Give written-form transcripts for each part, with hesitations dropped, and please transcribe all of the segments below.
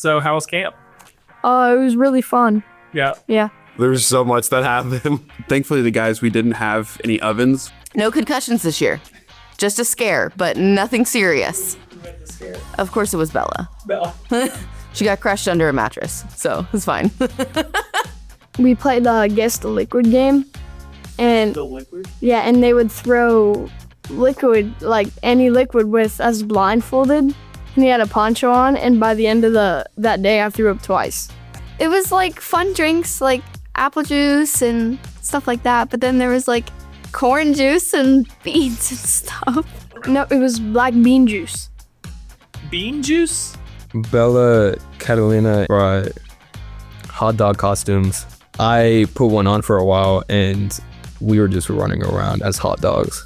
So how was camp? It was really fun. Yeah. Yeah. There's so much that happened. Thankfully, the guys, we didn't have any ovens. No concussions this year. Just a scare, but nothing serious. Of course it was Bella. She got crushed under a mattress, so it's fine. We played Guess the Liquid game. And The liquid? yeah, and they would throw liquid, like any liquid with us blindfolded. And he had a poncho on, and by the end of that day, I threw up twice. It was like fun drinks, like apple juice and stuff like that. But then there was like corn juice and beans and stuff. No, it was black bean juice. Bean juice? Bella Catalina brought hot dog costumes. I put one on for a while and we were just running around as hot dogs.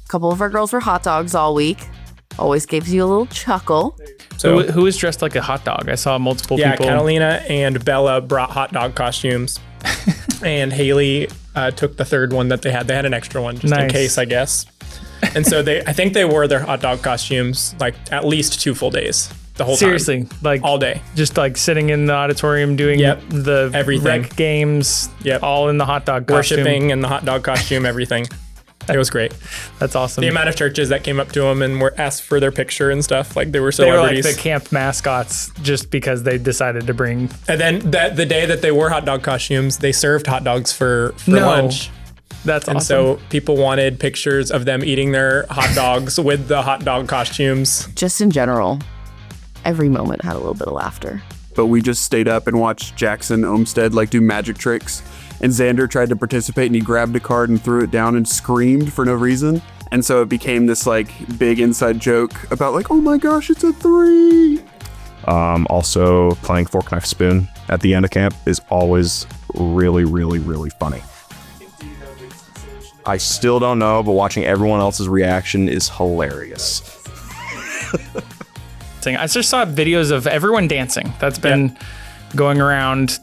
A couple of our girls were hot dogs all week. Always gives you a little chuckle. So Who was dressed like a hot dog? I saw multiple yeah, people. Catalina and Bella brought hot dog costumes. And Haley took the third one that they had. They had an extra one just in Nice. case, I guess. And so I think they wore their hot dog costumes like at least 2 full days. The whole Seriously, time. like All day. just like sitting in the auditorium doing Yep. the Everything. rec games, Yep. all in the hot dog costume. Worshipping in the hot dog costume, everything. It was great. That's awesome. The amount of churches that came up to them and were asked for their picture and stuff, like they were They were like celebrities. the camp mascots just because they decided to bring. And then the day that they wore hot dog costumes, they served hot dogs for No. lunch. That's And awesome. so people wanted pictures of them eating their hot dogs with the hot dog costumes. Just in general, every moment had a little bit of laughter. But we just stayed up and watched Jackson Olmstead like do magic tricks. And Xander tried to participate and he grabbed a card and threw it down and screamed for no reason. And so it became this like big inside joke about like, oh my gosh, it's a 3. Also, playing Fork Knife Spoon at the end of camp is always really, really, really funny. I still don't know, but watching everyone else's reaction is hilarious. I just saw videos of everyone dancing. That's been going around.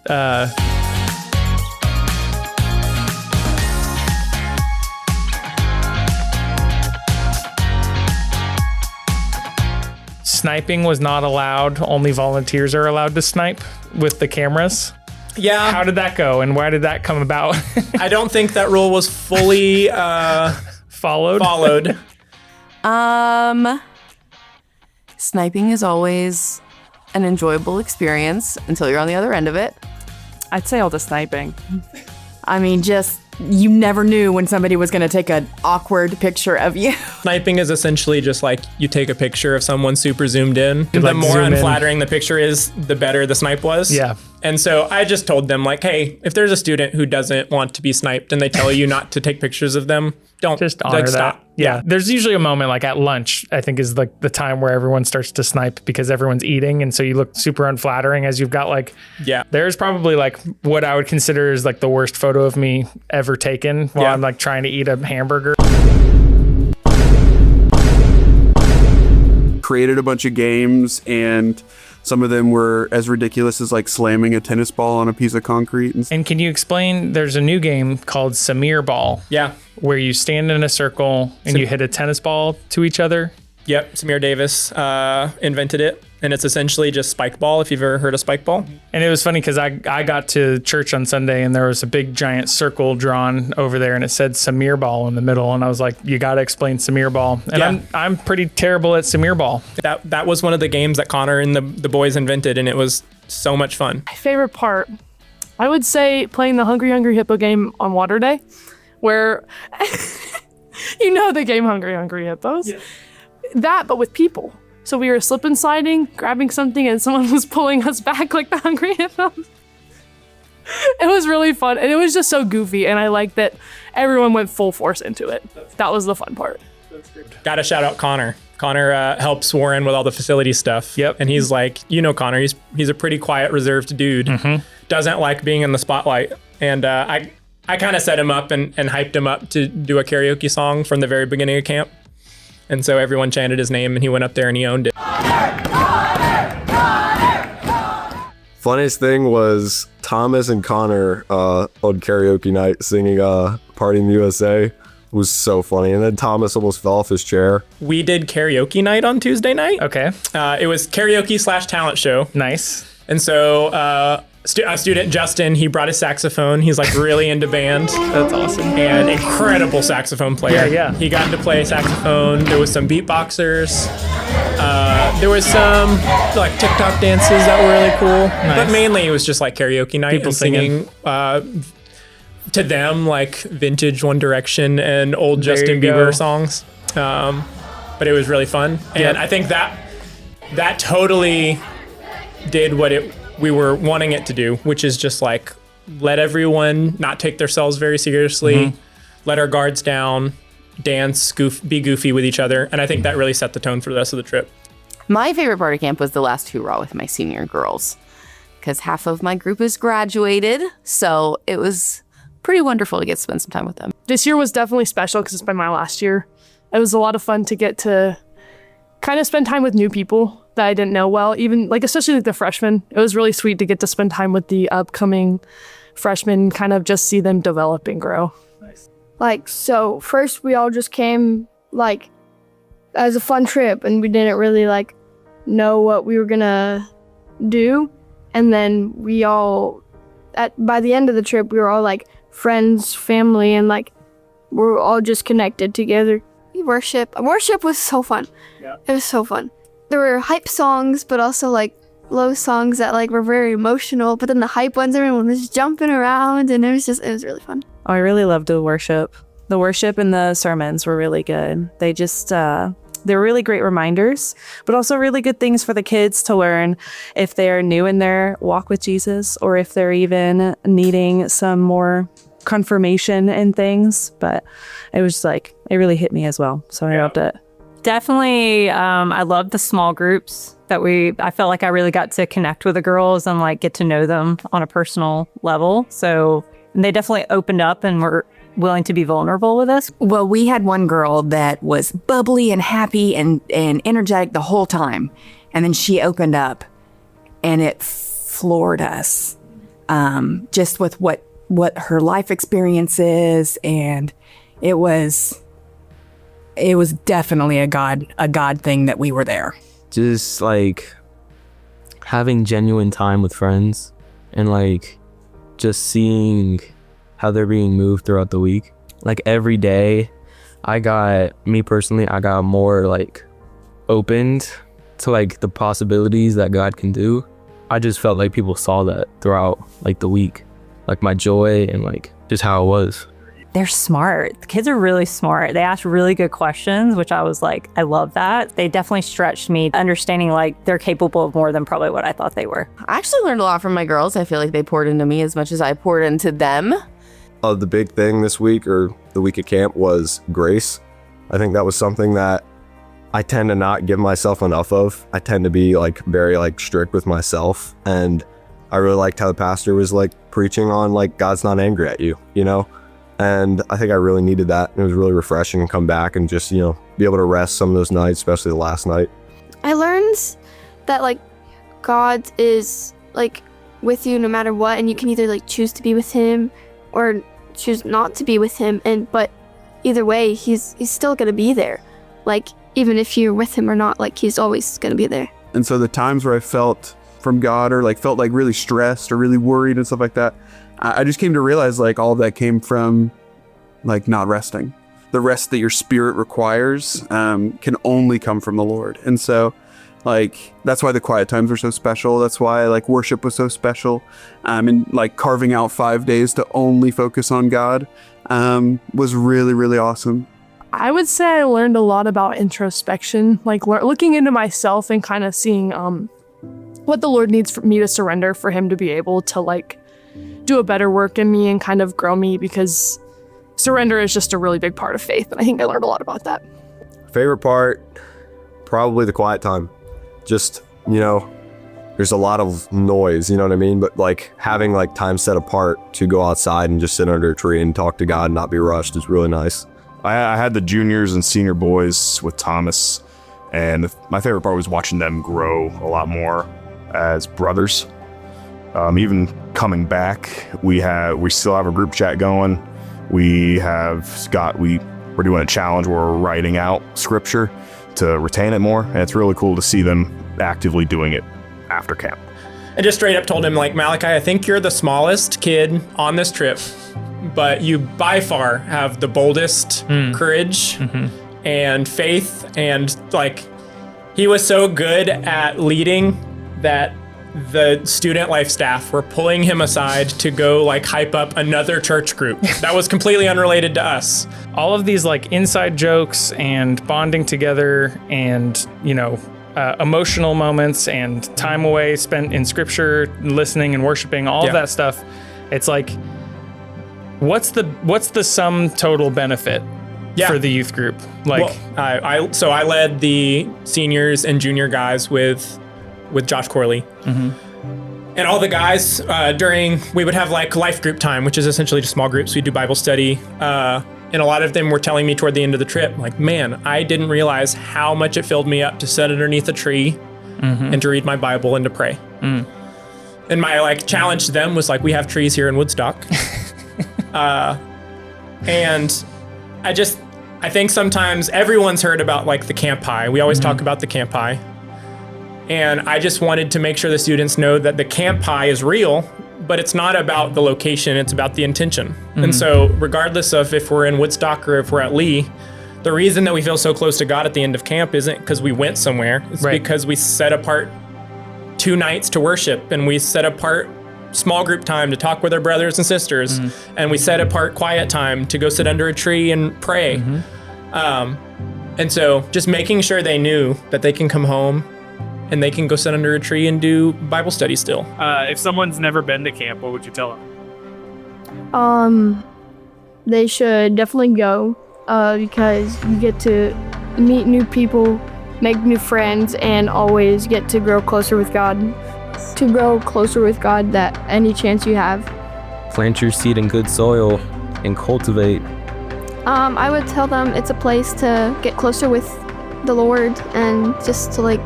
Sniping was not allowed. Only volunteers are allowed to snipe with the cameras. Yeah. How did that go, and why did that come about? I don't think that rule was fully Followed. Sniping is always an enjoyable experience until you're on the other end of it. I'd say all the sniping. I mean, just you never knew when somebody was going to take an awkward picture of you. Sniping is essentially just like you take a picture of someone super zoomed in. The like more zoom in. unflattering the picture is, the better the snipe was. Yeah. And so I just told them like, hey, if there's a student who doesn't want to be sniped and they tell you not to take pictures of them, don't Just honor like, that. stop. Yeah. There's usually a moment like at lunch, I think is like the time where everyone starts to snipe because everyone's eating. And so you look super unflattering as you've got like, Yeah. there's probably like what I would consider is like the worst photo of me ever taken while Yeah. I'm like trying to eat a hamburger. Created a bunch of games, and some of them were as ridiculous as like slamming a tennis ball on a piece of concrete. And And can you explain, there's a new game called Samir Ball Yeah. where you stand in a circle and you hit a tennis ball to each other. Yep. Samir Davis invented it. And it's essentially just spike ball, if you've ever heard of spike ball. And it was funny because I got to church on Sunday and there was a big giant circle drawn over there and it said Samir Ball in the middle. And I was like, you got to explain Samir Ball. And Yeah. I'm pretty terrible at Samir Ball. That was one of the games that Connor and the boys invented, and it was so much fun. My favorite part, I would say playing the Hungry Hungry Hippo game on Water Day, where you know the game Hungry Hungry Hippos. Yeah. That, but with people. So we were slip and sliding, grabbing something, and someone was pulling us back like the Hungry Hippos. It was really fun, and it was just so goofy, and I like that everyone went full force into it. That was the fun part. Gotta shout out Connor. Connor helps Warren with all the facility stuff. Yep. And he's like, you know, Connor, he's a pretty quiet, reserved dude. Doesn't like being in the spotlight. And I kind of set him up and hyped him up to do a karaoke song from the very beginning of camp. And so everyone chanted his name and he went up there and he owned it. Funniest thing was Thomas and Connor on karaoke night singing Party in the USA was so funny. And then Thomas almost fell off his chair. We did karaoke night on Tuesday night. Okay. It was karaoke / talent show. Nice. And so a student, Justin, he brought his saxophone. He's like really into band. That's awesome. And incredible saxophone player. Yeah. He got to play saxophone. There was some beatboxers. There was some like TikTok dances that were really cool. Nice. But mainly it was just like karaoke night. People and singing to them like vintage One Direction and old Justin Bieber songs. But it was really fun. And I think that totally did what we were wanting it to do, which is just like let everyone not take themselves very seriously, let our guards down, dance, be goofy with each other. And I think that really set the tone for the rest of the trip. My favorite part of camp was the last hoorah with my senior girls, because half of my group is graduated. So it was pretty wonderful to get to spend some time with them. This year was definitely special because it's been my last year. It was a lot of fun to get to kind of spend time with new people that I didn't know well, even like especially like the freshmen. It was really sweet to get to spend time with the upcoming freshmen, kind of just see them develop and grow. Like, so first we all just came like as a fun trip and we didn't really like know what we were gonna do. And then we all, by the end of the trip, we were all like friends, family, and like we're all just connected together. Worship was so fun. Yeah. It was so fun. There were hype songs, but also like low songs that like were very emotional. But then the hype ones, everyone was jumping around, and it was really fun. Oh, I really loved the worship. The worship and the sermons were really good. They just, they're really great reminders, but also really good things for the kids to learn if they're new in their walk with Jesus, or if they're even needing some more confirmation and things. But it was like, it really hit me as well. So I loved it. Definitely, I loved the small groups that I felt like I really got to connect with the girls and like get to know them on a personal level. So they definitely opened up and were willing to be vulnerable with us. Well, we had one girl that was bubbly and happy and energetic the whole time. And then she opened up and it floored us, just with what her life experience is. And it was definitely a God thing that we were there. Just like having genuine time with friends and like just seeing how they're being moved throughout the week. Like every day I got more like opened to like the possibilities that God can do. I just felt like people saw that throughout like the week, like my joy and like just how it was. They're smart. The kids are really smart. They ask really good questions, which I was like, I love that. They definitely stretched me, understanding like they're capable of more than probably what I thought they were. I actually learned a lot from my girls. I feel like they poured into me as much as I poured into them. The big thing this week, or the week at camp, was grace. I think that was something that I tend to not give myself enough of. I tend to be like very like strict with myself, and I really liked how the pastor was like preaching on like God's not angry at you, you know? And I think I really needed that. It was really refreshing to come back and just, you know, be able to rest some of those nights, especially the last night. I learned that like God is like with you no matter what, and you can either like choose to be with him or choose not to be with him, but either way he's still gonna be there. Like even if you're with him or not, like he's always gonna be there. And so the times where I felt from God or like felt like really stressed or really worried and stuff like that, I just came to realize like all of that came from like not resting. The rest that your spirit requires can only come from the Lord. And so like that's why the quiet times were so special. That's why like worship was so special. And like carving out 5 days to only focus on God was really, really awesome. I would say I learned a lot about introspection, like looking into myself and kind of seeing what the Lord needs for me to surrender for him to be able to like do a better work in me and kind of grow me, because surrender is just a really big part of faith. And I think I learned a lot about that. Favorite part, probably the quiet time. Just, you know, there's a lot of noise, you know what I mean? But like having like time set apart to go outside and just sit under a tree and talk to God and not be rushed is really nice. I had the juniors and senior boys with Thomas, and my favorite part was watching them grow a lot more as brothers. Even coming back, we still have a group chat going. We're doing a challenge where we're writing out scripture to retain it more, and it's really cool to see them actively doing it after camp. and just straight up told him, like, Malachi, I think you're the smallest kid on this trip, but you by far have the boldest courage and faith. And like, he was so good at leading that the student life staff were pulling him aside to go like hype up another church group that was completely unrelated to us. All of these like inside jokes and bonding together and, emotional moments and time away spent in scripture, listening and worshiping, all of that stuff. It's like, what's the sum total benefit for the youth group? Like, well, I led the seniors and junior guys with Josh Corley. And all the guys we would have like life group time, which is essentially just small groups. We'd do Bible study. And a lot of them were telling me toward the end of the trip, like, man, I didn't realize how much it filled me up to sit underneath a tree and to read my Bible and to pray. And my like challenge to them was like, we have trees here in Woodstock. And I think sometimes everyone's heard about like the Camp High. We always talk about the Camp High. And I just wanted to make sure the students know that the Camp High is real, but it's not about the location, it's about the intention. And so regardless of if we're in Woodstock or if we're at Lee, the reason that we feel so close to God at the end of camp isn't because we went somewhere. It's because we set apart 2 nights to worship, and we set apart small group time to talk with our brothers and sisters, and we set apart quiet time to go sit under a tree and pray. And so just making sure they knew that they can come home and they can go sit under a tree and do Bible study still. If someone's never been to camp, what would you tell them? They should definitely go because you get to meet new people, make new friends, and always get to grow closer with God. To grow closer with God that any chance you have. Plant your seed in good soil and cultivate. I would tell them it's a place to get closer with the Lord and just to like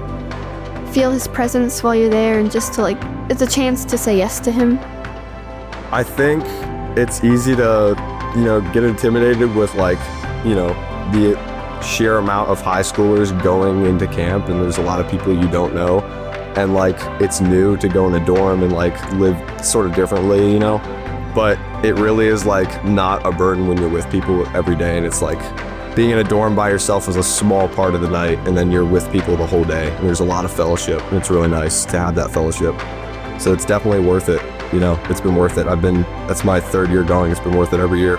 feel his presence while you're there, and just to like, it's a chance to say yes to him. I think it's easy to, get intimidated with like, the sheer amount of high schoolers going into camp, and there's a lot of people you don't know, and like it's new to go in a dorm and like live sort of differently, but it really is like not a burden when you're with people every day. And it's like being in a dorm by yourself is a small part of the night, and then you're with people the whole day, and there's a lot of fellowship, and it's really nice to have that fellowship. So it's definitely worth it. It's been worth it. That's my 3rd year going. It's been worth it every year.